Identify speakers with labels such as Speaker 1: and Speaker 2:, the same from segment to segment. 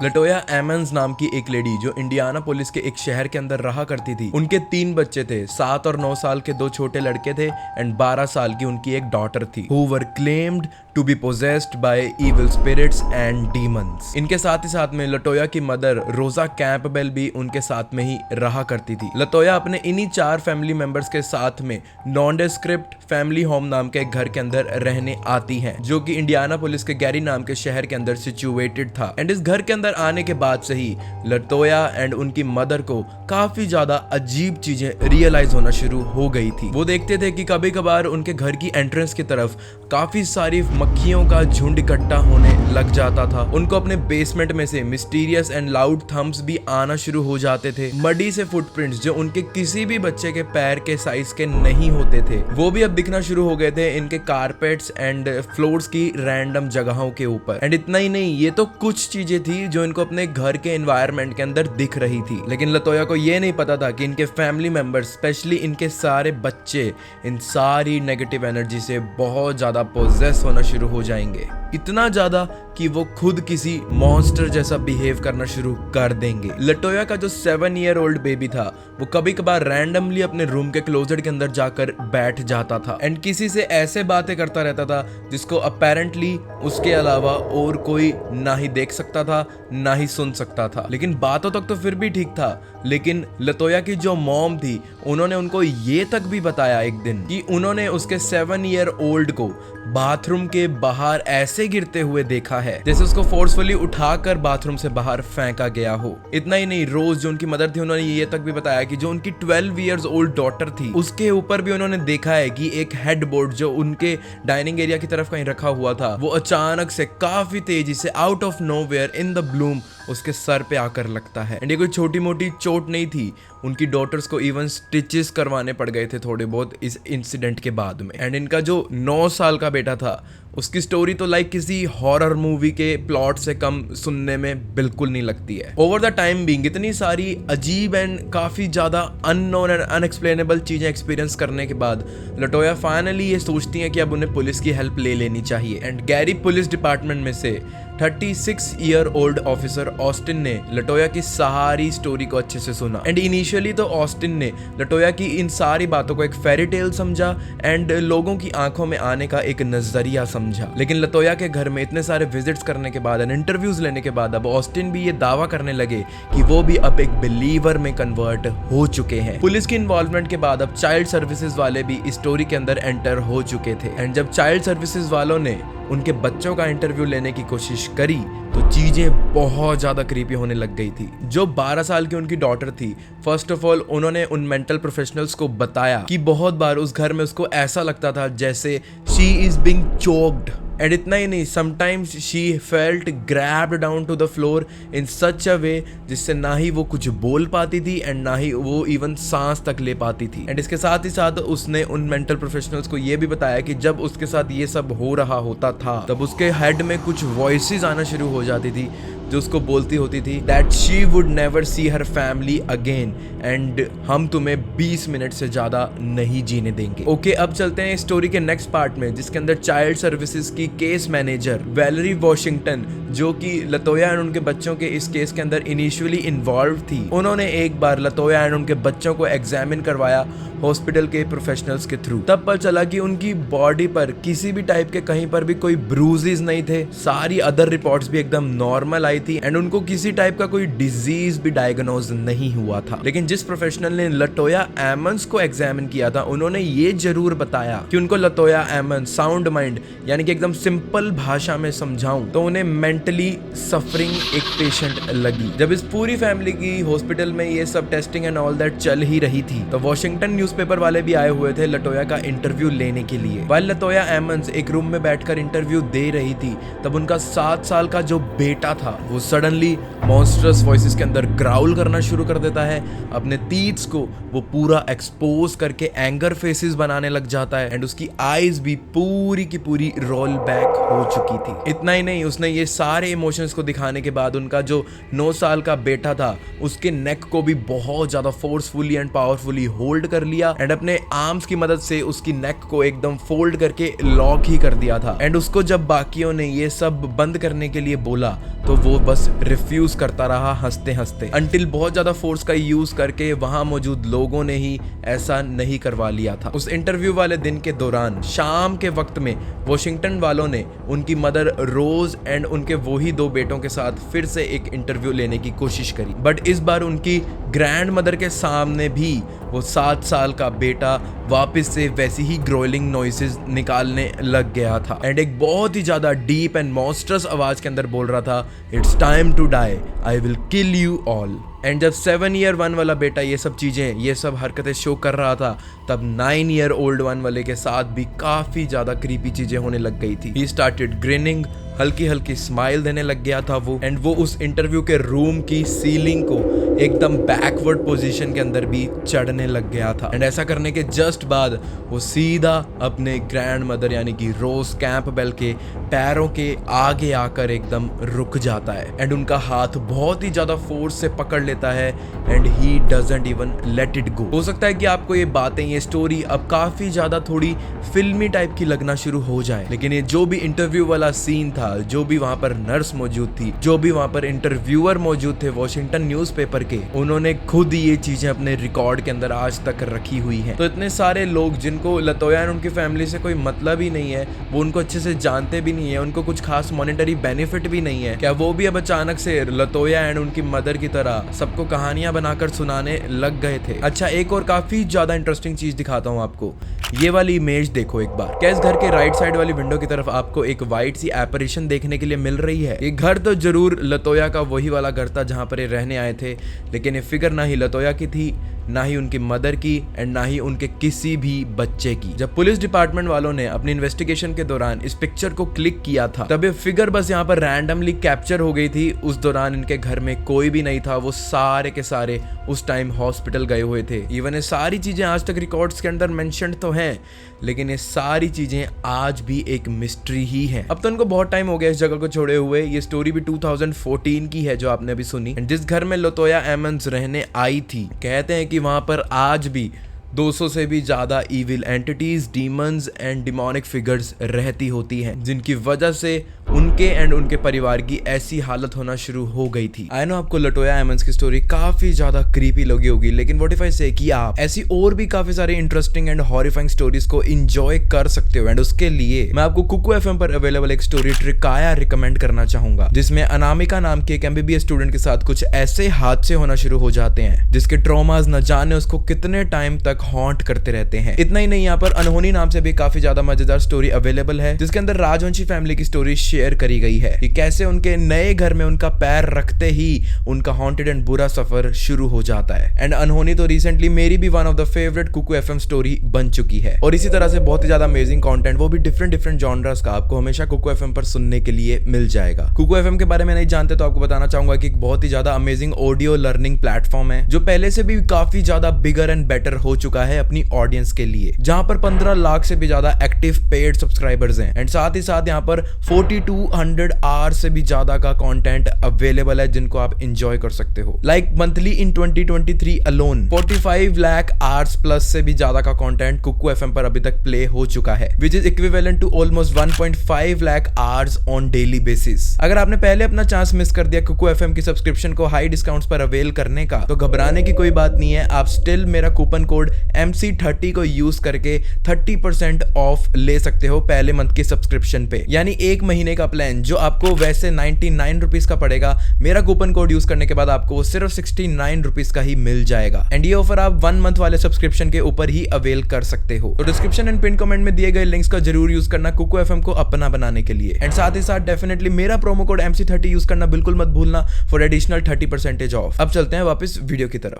Speaker 1: लटोया एमन्स नाम की एक लेडी जो इंडियाना पुलिस के एक शहर के अंदर रहा करती थी, उनके 3 बच्चे थे। 7 और 9 साल के 2 छोटे लड़के थे एंड 12 साल की उनकी एक डॉटर थी, who were claimed to be possessed by evil spirits and demons. इनके साथ ही साथ में लटोया की मदर रोजा कैंपबेल भी उनके साथ में ही रहा करती थी। लटोया अपने इन्हीं 4 फैमिली मेंबर्स के साथ में नॉनडेस्क्रिप्ट फैमिली होम नाम के एक घर के अंदर रहने आती हैं, जो कि इंडियाना पुलिस के गैरी नाम के शहर के अंदर सिचुएटेड था। एंड इस घर के अंदर आने के बाद से ही लटोया एंड उनकी मदर को काफी ज्यादा अजीब चीजें रियलाइज होना शुरू हो गई थी। वो देखते थे कि कभी कभार उनके घर की एंट्रेंस की तरफ काफी सारी मक्खियों का झुंड इकट्ठा होने लग जाता था। उनको अपने बेसमेंट में से मिस्टीरियस एंड लाउड थम्स भी आना शुरू हो जाते थे। मडी से फुटप्रिंट्स जो उनके किसी भी बच्चे के पैर के साइज के नहीं होते थे, वो भी अब दिखना शुरू हो गए थे इनके कारपेट्स एंड फ्लोर्स की रैंडम जगहों के ऊपर। एंड इतना ही नहीं, ये तो कुछ चीजें थी जो इनको अपने घर के एनवायरनमेंट के अंदर दिख रही थी, लेकिन लटोया को ये नहीं पता था कि इनके फैमिली मेंबर्स, स्पेशली इनके सारे बच्चे, इन सारी नेगेटिव एनर्जी से बहुत ज्यादा पोजेस होना शुरू हो जाएंगे। इतना ज्यादा कि वो खुद किसी मॉन्स्टर जैसा बिहेव करना शुरू कर देंगे। लटोया का जो 7 ईयर ओल्ड बेबी था, वो कभी कभार रैंडमली अपने रूम के क्लोजेट के अंदर जाकर बैठ जाता था एंड किसी से ऐसे बातें करता रहता था जिसको अपेरेंटली उसके अलावा और कोई ना ही देख सकता था ना ही सुन सकता था। लेकिन बातों तक तो फिर भी ठीक था, लेकिन लटोया की जो मॉम थी, उन्होंने उनको ये तक भी बताया एक दिन कि उन्होंने उसके 7 ईयर ओल्ड को बाथरूम के बाहर ऐसे गिरते हुए देखा है जैसे उसको फोर्सफुली उठाकर बाथरूम से बाहर फेंका गया हो। इतना ही नहीं, रोज जो उनकी मदर थी, उन्होंने ये तक भी बताया कि जो उनकी 12 इयर्स ओल्ड डॉटर थी, उसके ऊपर भी उन्होंने देखा है कि एक हेडबोर्ड जो उनके डाइनिंग एरिया की तरफ कहीं रखा हुआ था, वो अचानक से काफी तेजी से out of nowhere in the Bloom उसके सर पे आकर लगता है। एंड ये कोई छोटी मोटी चोट नहीं थी, उनकी डॉटर्स को इवन स्टिचेस करवाने पड़ गए थे थोड़े बहुत इस इंसिडेंट के बाद में। एंड इनका जो 9 साल का बेटा था, उसकी स्टोरी तो लाइक किसी हॉरर मूवी के प्लॉट से कम सुनने में बिल्कुल नहीं लगती है। ओवर द टाइम बीइंग इतनी सारी अजीब एंड काफी ज्यादा अननोन एंड अनएक्सप्लेनेबल चीजें एक्सपीरियंस करने के बाद लटोया फाइनली ये सोचती है कि अब उन्हें पुलिस की हेल्प ले लेनी चाहिए। एंड गैरी पुलिस डिपार्टमेंट में से 36 ईयर ओल्ड ऑफिसर ऑस्टिन ने लटोया की सारी स्टोरी को अच्छे से सुना। एंड इनिशियली तो ऑस्टिन ने लटोया की इन सारी बातों को एक फेरी टेल समझा एंड लोगों की आंखों में आने का एक नजरिया समझा। लेकिन लटोया के घर में इतने सारे विजिट्स करने के बाद एंड इंटरव्यूज लेने के बाद अब ऑस्टिन भी ये दावा करने लगे कि वो भी अब एक बिलीवर में कन्वर्ट हो चुके हैं। पुलिस की इन्वॉल्वमेंट के बाद अब चाइल्ड सर्विसेज वाले भी इस स्टोरी के अंदर एंटर हो चुके थे। एंड जब चाइल्ड सर्विसेज वालों ने उनके बच्चों का इंटरव्यू लेने की कोशिश करी तो चीजें बहुत ज्यादा क्रीपी होने लग गई थी। जो 12 साल की उनकी डॉटर थी, फर्स्ट ऑफ ऑल उन्होंने उन मेंटल प्रोफेशनल्स को बताया कि बहुत बार उस घर में उसको ऐसा लगता था जैसे she is being choked. And इतना ही नहीं, sometimes she felt grabbed down to the floor in such a way जिससे ना ही वो कुछ बोल पाती थी एंड ना ही वो इवन सांस तक ले पाती थी। एंड इसके साथ ही साथ उसने उन मेंटल प्रोफेशनल्स को ये भी बताया कि जब उसके साथ ये सब हो रहा होता था, तब उसके हेड में कुछ वॉइसेस आना शुरू हो जाती थी जो उसको बोलती होती थी that she would never see her family again and हम तुम्हें 20 मिनट से ज्यादा नहीं जीने देंगे। ओके, अब चलते हैं स्टोरी के नेक्स्ट पार्ट में, जिसके अंदर चाइल्ड सर्विसेज की केस मैनेजर वैलेरी वॉशिंगटन, जो कि लटोया एंड उनके बच्चों के इस केस के अंदर इनिशियली इन्वॉल्व थी, उन्होंने एक बार लटोया एंड उनके बच्चों को एग्जामिन करवाया हॉस्पिटल के प्रोफेशनल्स के थ्रू। तब पता चला कि उनकी बॉडी पर किसी भी टाइप के कहीं पर भी कोई ब्रूजेस नहीं थे, सारी अदर रिपोर्ट्स भी एकदम नॉर्मल आई थी एंड उनको किसी टाइप का कोई डिजीज भी डायग्नोज नहीं हुआ था। लेकिन जिस प्रोफेशनल ने लटोया एमन्स को एग्जामिन किया था, उन्होंने ये जरूर बताया कि उनको लटोया एमन्स साउंड माइंड, यानी कि एकदम सिंपल भाषा में समझाऊं तो उन्हें मेंटली सफरिंग एक पेशेंट लगी। जब इस पूरी फैमिली की हॉस्पिटल में ये सब टेस्टिंग एंड ऑल दैट चल ही रही थी, तो वॉशिंगटन न्यूज़पेपर वाले भी आए हुए थे लटोया का इंटरव्यू लेने के लिए। वाइल लटोया एमन्स एक रूम में बैठकर इंटरव्यू दे रही थी, तब उनका 7 साल का जो बेटा था वो सडनली मॉन्स्टरस वॉइसेस के अंदर ग्राउल करना शुरू कर देता है। अपने टीथ्स को वो पूरा एक्सपोज करके एंगर फेसेस बनाने लग जाता है एंड उसकी आईज भी पूरी की पूरी रोल बैक हो चुकी थी। इतना ही नहीं, उसने ये सारे इमोशंस को दिखाने के बाद उनका जो 9 साल का बेटा था, उसके नेक को भी बहुत ज्यादा फोर्सफुली एंड पावरफुली होल्ड कर लिया एंड अपने आर्म्स की मदद से उसकी नेक को एकदम फोल्ड करके लॉक ही कर दिया था। एंड उसको जब बाकियों ने ये सब बंद करने के लिए बोला तो वो बस रिफ्यूज करता रहा हंसते हंसते, अंटिल बहुत ज्यादा फोर्स का यूज करके वहां मौजूद लोगों ने ही ऐसा नहीं करवा लिया था। उस इंटरव्यू वाले दिन के दौरान शाम के वक्त में वॉशिंगटन वालों ने उनकी मदर रोज एंड उनके वही 2 बेटों के साथ फिर से एक इंटरव्यू लेने की कोशिश करी, बट इस बार उनकी ग्रैंड मदर के सामने भी वो 7 साल का बेटा वापस से वैसी ही ग्रोलिंग नॉइसेस निकालने लग गया था एंड एक बहुत ही ज्यादा डीप एंड मॉन्स्टरस आवाज के अंदर बोल रहा था, it's time to die, I will kill you all. And जब 7 ईयर 1 वाला बेटा ये सब चीजें, ये सब हरकतें शो कर रहा था, तब 9 ईयर ओल्ड 1 वाले के साथ भी काफी ज्यादा क्रीपी चीजें होने लग गई थी। ही स्टार्टेड ग्रिनिंग, हल्की हल्की स्माइल देने लग गया था वो, एंड वो उस इंटरव्यू के रूम की सीलिंग को एकदम बैकवर्ड पोजीशन के अंदर भी चढ़ने लग गया था। एंड ऐसा करने के जस्ट बाद वो सीधा अपने ग्रैंड मदर यानी कि रोज कैंपबेल के पैरों के आगे आकर एकदम रुक जाता है एंड उनका हाथ बहुत ही ज्यादा फोर्स से पकड़ लेता है and he doesn't even let it go. हो सकता है कि आपको ये बातें, ये स्टोरी अब काफी ज्यादा थोड़ी फिल्मी टाइप की लगना शुरू हो जाए, लेकिन ये जो भी इंटरव्यू वाला सीन था, जो भी वहां पर नर्स मौजूद थी, जो भी वहां पर इंटरव्यूअर मौजूद थे वॉशिंगटन न्यूज़पेपर के, उन्होंने खुद ये चीजें अपने रिकॉर्ड के अंदर आज तक रखी हुई हैं। तो इतने सारे लोग जिनको लतोया एंड उनकी फैमिली से कोई मतलब ही नहीं है, वो उनको अच्छे से जानते भी नहीं है, उनको कुछ खास मॉनेटरी बेनिफिट भी नहीं है, क्या वो भी अब अचानक से लतोया एंड उनकी मदर की तरह सबको कहानियां बनाकर सुनाने लग गए थे? अच्छा, एक और काफी ज्यादा इंटरेस्टिंग चीज दिखाता हूँ आपको। ये वाली इमेज देखो एक बार, क्या इस घर के राइट साइड वाली विंडो की तरफ आपको एक वाइट सी एपरेशन देखने के लिए मिल रही है? ये घर तो जरूर लतोया का वही वाला घर था जहां पर ये रहने आए थे, लेकिन ये फिगर ना ही लतोया की थी, ना ही उनकी मदर की एंड ना ही उनके किसी भी बच्चे की। जब पुलिस डिपार्टमेंट वालों ने अपनी इन्वेस्टिगेशन के दौरान इस पिक्चर को क्लिक किया था, तब ये फिगर बस यहाँ पर रैंडमली कैप्चर हो गई थी। उस दौरान इनके घर में कोई भी नहीं था, वो सारे के सारे उस टाइम हॉस्पिटल गए हुए थे। इवन ये सारी चीजें आज तक रिकॉर्ड्स के अंदर मेंशन तो हैं, लेकिन ये सारी चीजें आज भी एक मिस्ट्री ही है। अब तो इनको बहुत टाइम हो गया इस जगह को छोड़े हुए। ये स्टोरी भी 2014 की है जो आपने अभी सुनी। जिस घर में लतोया एमन्स रहने आई थी, कहते हैं कि वहां पर आज भी 200 से भी ज्यादा evil entities, demons and demonic figures रहती होती हैं, जिनकी वजह से उनके एंड उनके परिवार की ऐसी हालत होना शुरू हो गई थी। आई नो आपको लतोया एमन्स की स्टोरी काफी ज्यादा क्रीपी लगी होगी, लेकिन व्हाट इफ आई से कि आप ऐसी और भी काफी सारी इंटरेस्टिंग एंड हॉरिफाइंग स्टोरीज को एंजॉय कर सकते हो। एंड उसके लिए मैं आपको कुकू एफएम पर अवेलेबल एक स्टोरी ट्रिकाया रिकमेंड करना चाहूंगा, जिसमें अनामिका नाम के एक MBBS स्टूडेंट के साथ कुछ ऐसे हादसे होना शुरू हो जाते हैं जिसके ट्रॉमास न जाने उसको कितने टाइम तक हॉन्ट करते रहते हैं। इतना ही नहीं, यहाँ पर अनहोनी नाम से भी काफी ज्यादा मजेदार स्टोरी अवेलेबल है, जिसके अंदर राजवंशी फैमिली की स्टोरी शेयर करी गई है कि कैसे उनके नए घर में उनका पैर रखते ही उनका हॉन्टेड एंड बुरा सफर शुरू हो जाता है। एंड अनहोनी तो रिसेंटली मेरी भी one of the favourite Kuku FM story बन चुकी है। और इसी तरह से बहुत ही ज्यादा अमेजिंग कंटेंट, वो भी डिफरेंट जॉनर्स का, आपको हमेशा कुकू एफएम पर सुनने के लिए मिल जाएगा। कुकू एफएम के बारे में नहीं जानते तो आपको बताना चाहूंगा कि एक बहुत ही ज्यादा अमेजिंग ऑडियो लर्निंग प्लेटफॉर्म है, जो पहले से भी काफी ज्यादा बिगर एंड बेटर हो चुका है अपनी ऑडियंस के लिए, जहां पर 15 लाख से भी ज्यादा एक्टिव पेड सब्सक्राइबर्स हैं। एंड साथ ही साथ यहाँ पर 4200 आवर्स से भी ज्यादा का कंटेंट अवेलेबल है, जिनको आप एंजॉय कर सकते हो। Like monthly in 2023 alone 45 lakh hours plus से भी ज्यादा का कंटेंट कुकू एफएम पर अभी तक प्ले हो चुका है, which is equivalent to almost 1.5 lakh hours on daily basis. अगर आपने पहले अपना चांस मिस कर दिया कुकू एफएम की सब्सक्रिप्शन को हाई डिस्काउंट्स पर अवेल करने का, तो घबराने की कोई बात नहीं है। आप स्टिल मेरा कूपन कोड MC30 को यूज करके 30% ऑफ ले सकते हो पहले मंथ की सब्सक्रिप्शन पे। यानी एक महीने का प्लान जो आपको वैसे 99 रुपीज का पड़ेगा, मेरा कूपन कोड यूज करने के बाद आपको वो सिर्फ 69 रुपीज का ही मिल जाएगा। एंड ये ऑफर आप 1 मंथ वाले सब्सक्रिप्शन के ऊपर ही अवेल कर सकते हो। तो डिस्क्रिप्शन एंड पिन कमेंट में दिए गए लिंक्स का जरूर यूज करना कुकू एफएम को अपना बनाने के लिए। एंड साथ ही साथ डेफिनेटली मेरा प्रोमो कोड MC30 यूज करना बिल्कुल मत भूलना फॉर एडिशनल 30% ऑफ। अब चलते हैं वापस वीडियो की तरफ।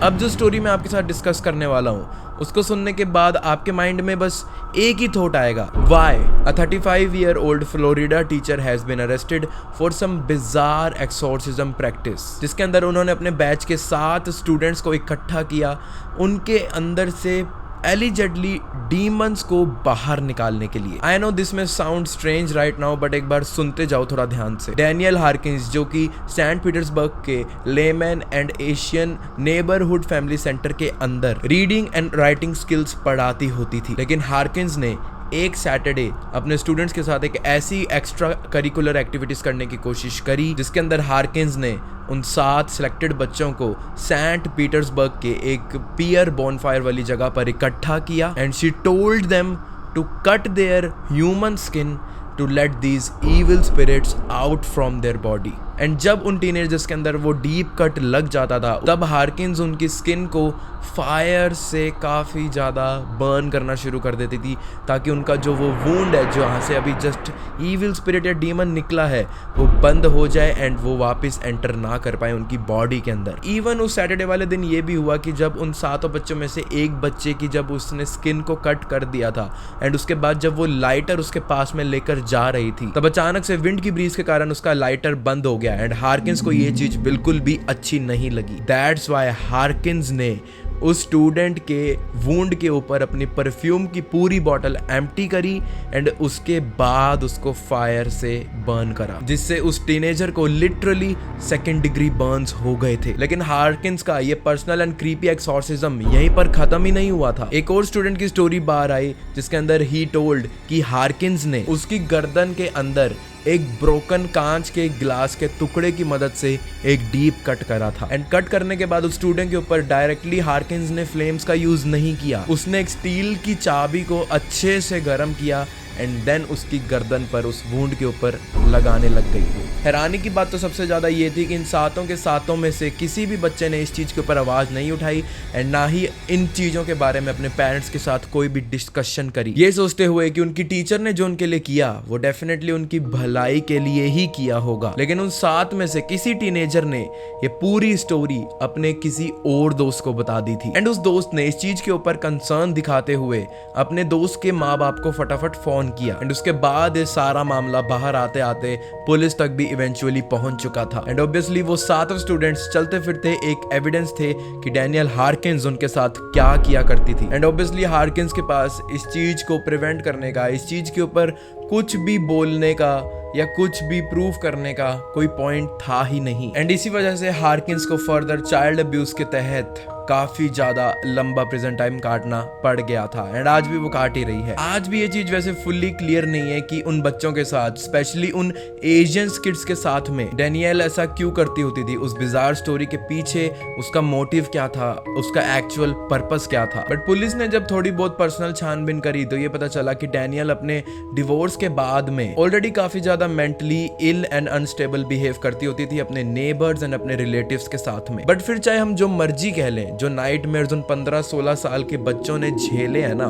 Speaker 1: अब जो स्टोरी मैं आपके साथ डिस्कस करने वाला हूँ, उसको सुनने के बाद आपके माइंड में बस एक ही थॉट आएगा, why a 35-year-old Florida teacher has been arrested for some bizarre exorcism practice, जिसके अंदर उन्होंने अपने बैच के 7 स्टूडेंट्स को इकट्ठा किया, उनके अंदर से एलिजेडली डीमंस को बाहर निकालने के लिए। आई नो दिस में sound strange right now, but एक बार सुनते जाओ थोड़ा ध्यान से। डैनियल हार्किंस, जो कि सेंट पीटर्सबर्ग के lemon and Asian neighbourhood family centre के अंदर रीडिंग एंड राइटिंग स्किल्स पढ़ाती होती थी, लेकिन हार्किंस ने एक सैटरडे अपने स्टूडेंट्स के साथ एक ऐसी एक्स्ट्रा करिकुलर एक्टिविटीज करने की कोशिश करी जिसके अंदर हार्किंस ने उन 7 सिलेक्टेड बच्चों को सेंट पीटर्सबर्ग के एक पियर बॉनफायर वाली जगह पर इकट्ठा किया and she told them to cut their human skin to let these evil spirits out from their body. And जब उन टीनेजर्स के अंदर वो डीप कट लग जाता था तब हार्किंस उनकी स्किन को फायर से काफ़ी ज़्यादा बर्न करना शुरू कर देती थी ताकि उनका जो वो वूंड है जहाँ से अभी जस्ट ईविल स्पिरिट या डीमन निकला है वो बंद हो जाए एंड वो वापस एंटर ना कर पाए उनकी बॉडी के अंदर। इवन उस सैटरडे वाले दिन ये भी हुआ कि जब उन 7 बच्चों में से एक बच्चे की जब उसने स्किन को कट कर दिया था एंड उसके बाद जब वो लाइटर उसके पास में लेकर जा रही थी तब अचानक से विंड की ब्रीज के कारण उसका लाइटर बंद हो गया एंड हार्किंस को ये चीज बिल्कुल भी अच्छी नहीं लगी। दैट्स व्हाई हार्किंस ने उस स्टूडेंट के वुंड के ऊपर अपनी परफ्यूम की पूरी बॉटल एम्प्टी करी एंड उसके बाद उसको फायर से बर्न करा जिससे उस टीनेजर को लिटरली 2nd डिग्री बर्न्स हो गए थे। लेकिन हार्किंस का ये पर्सनल एंड क्रीपी एक्सॉर्सिज्म यहीं पर खत्म ही नहीं हुआ था। एक और स्टूडेंट की स्टोरी बाहर आई जिसके अंदर ही टोल्ड कि हार्किंस ने उसकी गर्दन के अंदर एक ब्रोकन कांच के ग्लास के टुकड़े की मदद से एक डीप कट करा था एंड कट करने के बाद उस स्टूडेंट के ऊपर डायरेक्टली हार्किंस ने फ्लेम्स का यूज नहीं किया। उसने एक स्टील की चाबी को अच्छे से गर्म किया एंड देन उसकी गर्दन पर उस वुंड के ऊपर लगाने लग गई। हैरानी की बात तो सबसे ज़्यादा ये थी कि इन 7 के 7 में से किसी भी बच्चे ने इस चीज़ के ऊपर आवाज़ नहीं उठाई एंड ना ही इन चीज़ों के बारे में अपने पेरेंट्स के साथ कोई भी डिस्कशन करी, ये सोचते हुए कि उनकी टीचर ने जो उनके लिए किया वो डेफिनेटली उनकी भलाई के लिए ही किया होगा। लेकिन उन 7 में से किसी टीनेजर ने ये पूरी स्टोरी अपने किसी और दोस्त को बता दी थी एंड उस दोस्त ने इस चीज़ के ऊपर कंसर्न दिखाते हुए अपने दोस्त के माँ बाप को फटाफट फोन किया एंड उसके बाद ये सारा मामला बाहर आते आते पुलिस तक भी इवेंचुअली पहुंच चुका था एंड ऑब्वियसली वो 7 स्टूडेंट्स चलते फिरते एक एविडेंस थे कि डैनियल हार्किंस उनके साथ क्या किया करती थी एंड ऑब्वियसली हार्किंस के पास इस चीज को प्रिवेंट करने का, इस चीज के ऊपर कुछ भी बोलने का या कुछ भी प्रूव करने का कोई पॉइंट था ही नहीं एंड इसी वजह से हार्किंस को फर्दर चाइल्ड अब्यूज के तहत काफी ज्यादा लंबा प्रेजेंट टाइम काटना पड़ गया था एंड आज भी वो काट ही रही है। आज भी ये चीज वैसे फुल्ली क्लियर नहीं है कि उन बच्चों के साथ, स्पेशली उन एशियन किड्स के साथ में डैनियल ऐसा क्यों करती होती थी। उस बिजार स्टोरी के पीछे उसका मोटिव क्या था, उसका एक्चुअल पर्पस क्या था। बट पुलिस ने जब थोड़ी बहुत पर्सनल छानबीन करी तो ये पता चला कि डैनियल अपने डिवोर्स के बाद में ऑलरेडी काफी ज्यादा mentally ill and unstable behave करती होती थी अपने नेबर्स एंड अपने रिलेटिव्स के साथ में। बट फिर चाहे हम जो मर्जी कह लें, जो नाइटमेयर्स उन 15-16 साल के बच्चों ने झेले हैं ना,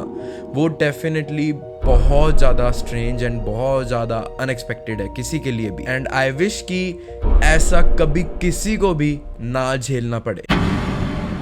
Speaker 1: वो डेफिनेटली बहुत ज़्यादा स्ट्रेंज एंड बहुत ज़्यादा अनएक्सपेक्टेड है किसी के लिए भी एंड आई विश कि ऐसा कभी किसी को भी ना झेलना पड़े।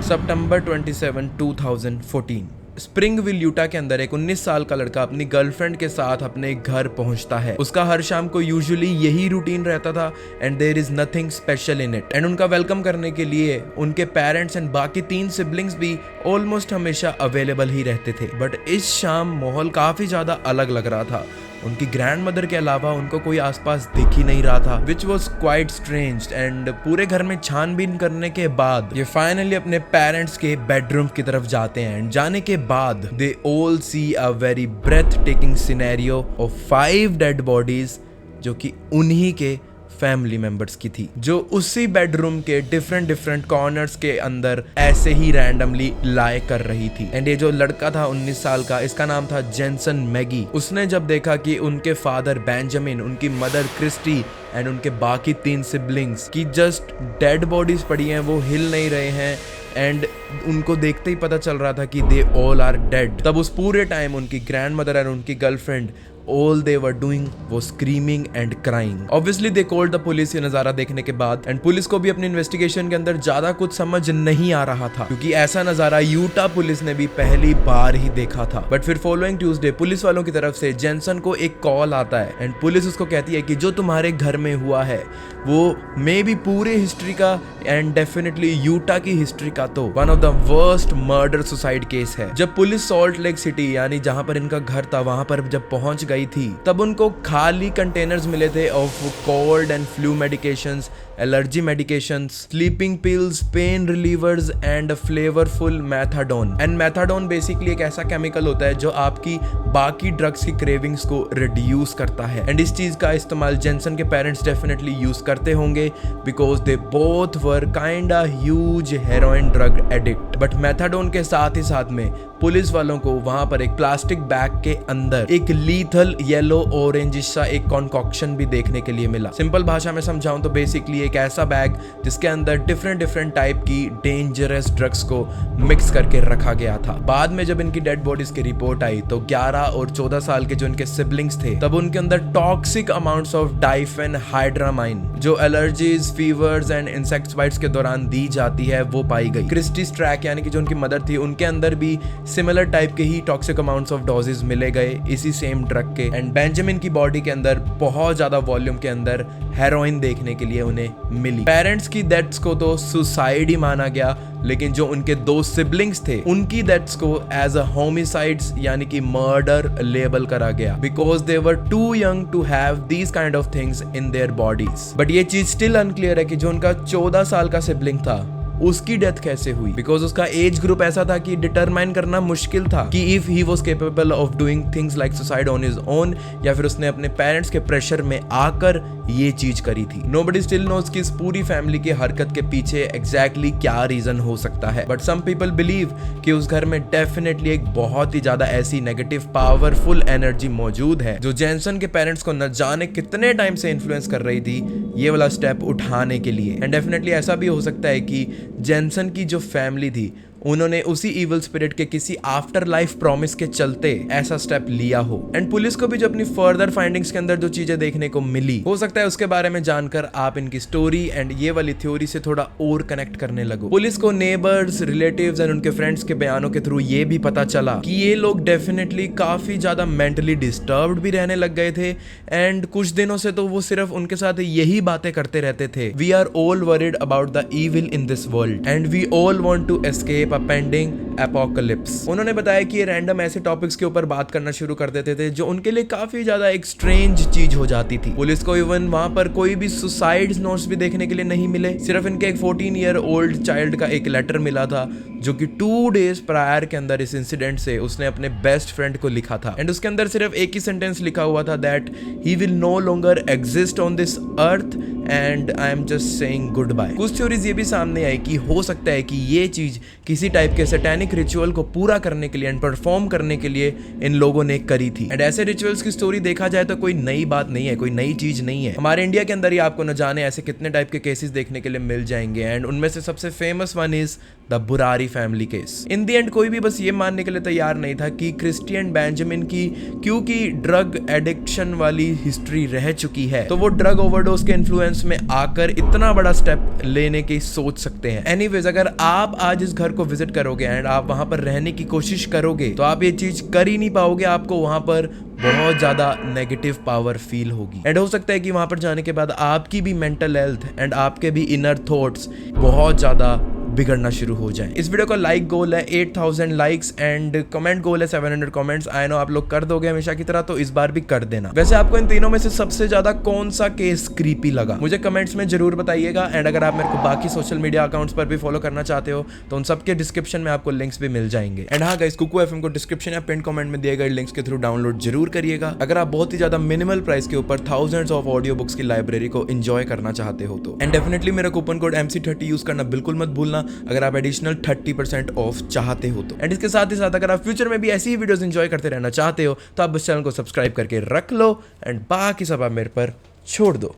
Speaker 1: सितंबर 27, 2014 स्प्रिंगविल यूटा के अंदर एक 19 साल का लड़का अपनी गर्लफ्रेंड के साथ अपने घर पहुंचता है। उसका हर शाम को यूजुअली यही रूटीन रहता था and there is nothing special in it and उनका वेलकम करने के लिए उनके पेरेंट्स एंड बाकी 3 सिबलिंग्स भी ऑलमोस्ट हमेशा अवेलेबल ही रहते थे। बट इस शाम माहौल काफी ज्यादा अलग लग रहा था। उनकी ग्रैंड मदर के अलावा उनको कोई आसपास दिख ही नहीं रहा था, which was quite strange and पूरे घर में छानबीन करने के बाद ये फाइनली अपने पेरेंट्स के बेडरूम की तरफ जाते हैं एंड जाने के बाद they all see a very breathtaking scenario of 5 dead bodies जो कि उन्हीं के फैमिली मेंबर्स की थी, जो उसी बेडरूम के डिफरेंट कॉर्नर्स के अंदर ऐसे ही रैंडमली लाए कर रही थी। एंड ये जो लड़का था 19 साल का, इसका नाम था जेंसन मैगी। उसने जब देखा कि उनके फादर बेंजामिन, उनकी मदर क्रिस्टी एंड उनके बाकी 3 सिबलिंग्स की जस्ट डेड बॉडीज पड़ी हैं, वो हिल नहीं रहे हैं एंड उनको देखते ही पता चल रहा था कि दे ऑल आर डेड, तब उस पूरे टाइम उनकी ग्रैंड मदर एंड उनकी girlfriend all they were doing was screaming and crying. Obviously they called the police ये नज़ारा देखने के बाद एंड पुलिस को भी अपनी इन्वेस्टिगेशन के अंदर ज़्यादा कुछ समझ नहीं आ रहा था क्योंकि ऐसा नज़ारा यूटा पुलिस ने भी पहली बार ही देखा था। बट फिर फॉलोइंग ट्यूसडे पुलिस वालों की तरफ से जेंसन को एक कॉल आता है एंड पुलिस उसको कहती है कि जो तुम्हारे घर में हुआ है वो मे बी पूरे हिस्ट्री का एंड डेफिनेटली यूटा की हिस्ट्री का तो one of the worst murder suicide case है। जब पुलिस सॉल्ट लेक सिटी यानी जहां पर इनका घर था वहां पर जब पहुंच गई थी तब उनको खाली कंटेनर्स मिले थे of cold and flu medications allergy medications, sleeping pills, pain relievers and flavourful methadone. And methadone basically एक ऐसा केमिकल होता है जो आपकी बाकी ड्रग्स की क्रेविंग्स को रिड्यूस करता है। एंड इस चीज का इस्तेमाल जेंसन के पेरेंट्स डेफिनेटली यूज करते होंगे because they both were kinda huge heroin drug addict. But methadone के साथ ही साथ में पुलिस वालों को वहां पर एक प्लास्टिक बैग के अंदर एक लीथल येलो ऑरेंज सा एक कॉन्कॉक्शन भी देखने के लिए मिला। सिंपल भाषा में समझाऊं तो बेसिकली एक ऐसा बैग जिसके अंदर डिफरेंट टाइप की डेंजरस ड्रग्स को मिक्स करके रखा गया था। बाद में जब इनकी डेड बॉडीज की रिपोर्ट आई तो 11 और 14 साल के जो इनके सिबलिंग्स थे तब उनके अंदर टॉक्सिक अमाउंट्स ऑफ डाइफेनहाइड्रामाइन जो allergies, fevers and insect bytes के दौरान दी जाती है वो पाई गई। क्रिस्टी स्ट्रैक यानी कि जो उनकी मदर थी उनके अंदर भी सिमिलर टाइप के ही टॉक्सिक अमाउंट्स ऑफ डोजेस मिले गए इसी सेम ड्रग के। एंड बेंजामिन की बॉडी के अंदर बहुत ज्यादा वॉल्यूम के अंदर हेरोइन देखने के लिए उन्हें मिली। पेरेंट्स की डेथ्स को तो सुसाइड ही माना गया, लेकिन जो उनके 2 सिबलिंग्स थे उनकी डेथ्स को एज अ होमिसाइड्स यानी कि मर्डर लेबल करा गया because they were too young to have these kind of things in their bodies. But ये चीज स्टिल अनक्लियर है कि जो उनका 14 साल का सिबलिंग था उसकी डेथ कैसे हुई बिकॉज उसका एज ग्रुप ऐसा था कि डिटरमाइन करना मुश्किल था कि if he was capable of doing things like suicide on his own या फिर उसने अपने पेरेंट्स के प्रेशर में आकर ये चीज करी थी। नोबडी स्टिल नोज कि इस पूरी फैमिली की हरकत के पीछे एग्जैक्टली क्या रीजन हो सकता है। बट सम पीपल बिलीव कि उस घर में डेफिनेटली एक बहुत ही ज्यादा ऐसी नेगेटिव पावरफुल एनर्जी मौजूद है जो जेंसन के पेरेंट्स को न जाने कितने टाइम से इन्फ्लुएंस कर रही थी ये वाला स्टेप उठाने के लिए। एंड डेफिनेटली ऐसा भी हो सकता है कि जेंसन की जो फैमिली थी उन्होंने उसी इविल स्पिरिट के किसी आफ्टर लाइफ प्रॉमिस के चलते ऐसा स्टेप लिया हो। एंड पुलिस को भी जो अपनी फर्दर फाइंडिंग्स के अंदर जो चीजें देखने को मिली हो सकता है उसके बारे में जानकर आप इनकी स्टोरी एंड ये वाली थ्योरी से थोड़ा और कनेक्ट करने लगो। पुलिस को नेबर्स, रिलेटिव्स एंड उनके फ्रेंड्स के बयानों के थ्रू ये भी पता चला कि ये लोग डेफिनेटली काफी ज्यादा मेंटली डिस्टर्ब्ड भी रहने लग गए थे। एंड कुछ दिनों से तो वो सिर्फ उनके साथ यही बातें करते रहते थे, we are all worried about the evil in this world and we all want to escape a pending apocalypse। उन्होंने बताया कि ये रैंडम ऐसे टॉपिक्स के ऊपर बात करना शुरू कर देते थे जो उनके लिए काफी ज्यादा एक स्ट्रेंज चीज हो जाती थी। पुलिस को इवन वहां पर कोई भी सुसाइड नोट्स भी देखने के लिए नहीं मिले, सिर्फ इनके एक 14 ईयर ओल्ड चाइल्ड का एक लेटर मिला था जो कि 2 डेज प्रायर के अंदर इस इंसिडेंट से उसने अपने बेस्ट फ्रेंड को लिखा था। एंड उसके अंदर सिर्फ एक ही सेंटेंस लिखा हुआ था that he will no longer exist on this earth and I am just saying good bye. कुछ थ्योरीज ये भी सामने आई कि हो सकता है कि ये चीज किसी टाइप के सैटेनिक रिचुअल को पूरा करने के लिए एंड परफॉर्म करने के लिए इन लोगों ने करी थी। एंड ऐसे रिचुअल्स की स्टोरी देखा जाए तो कोई नई बात नहीं है, कोई नई चीज नहीं है। हमारे इंडिया के अंदर ही आपको न जाने ऐसे कितने टाइप के केसेस देखने के लिए मिल जाएंगे। एंड उनमें से सबसे famous one is the Burari family case. In the and कोई भी बस ये मानने के लिए तैयार नहीं था कि क्रिस्टी एंड बेंजामिन की क्योंकि ड्रग एडिक्शन वाली हिस्ट्री रह चुकी है तो वो ड्रग ओवरडोज के इन्फ्लुएंस में आकर इतना बड़ा स्टेप लेने की सोच सकते हैं। एनीवेज, अगर आप आज इस घर को विजिट करोगे एंड आप वहां पर रहने की कोशिश करोगे तो आप ये चीज कर ही नहीं पाओगे, आपको वहां पर बहुत ज्यादा नेगेटिव पावर फील होगी। एंड हो सकता है कि वहां पर जाने के बाद आपकी भी मेंटल हेल्थ एंड आपके भी इनर थॉट्स बहुत ज्यादा बिगड़ना शुरू हो जाए। इस वीडियो का लाइक गोल है 8000 लाइक्स एंड कमेंट गोल है 700 कमेंट्स। आई नो आप लोग कर दोगे हमेशा की तरह, तो इस बार भी कर देना। वैसे आपको इन तीनों में से सबसे ज्यादा कौन सा केस क्रीपी लगा मुझे कमेंट्स में जरूर बताइएगा। एंड अगर आप मेरे को बाकी सोशल मीडिया अकाउंट्स पर भी फॉलो करना चाहते हो तो उन सबके डिस्क्रिप्शन में आपको लिंक्स भी मिल जाएंगे। एंड हाँ गाइस, कुकू एफएम को डिस्क्रिप्शन या पिन कमेंट में दिए गए लिंक्स के थ्रू डाउनलोड जरूर करिएगा। अगर आप बहुत ही ज्यादा मिनिमल प्राइस के ऊपर थाउजेंड्स ऑफ ऑडियो बुक्स की लाइब्रेरी को एंजॉय करना चाहते हो तो। एंड डेफिनेटली मेरा कूपन कोड MC30 यूज करना बिल्कुल मत भूलना अगर आप एडिशनल 30% ऑफ चाहते हो तो। एंड इसके साथ ही साथ अगर आप फ्यूचर में भी ऐसी ही वीडियोस एंजॉय करते रहना चाहते हो तो आप इस चैनल को सब्सक्राइब करके रख लो एंड बाकी सब आप मेरे पर छोड़ दो।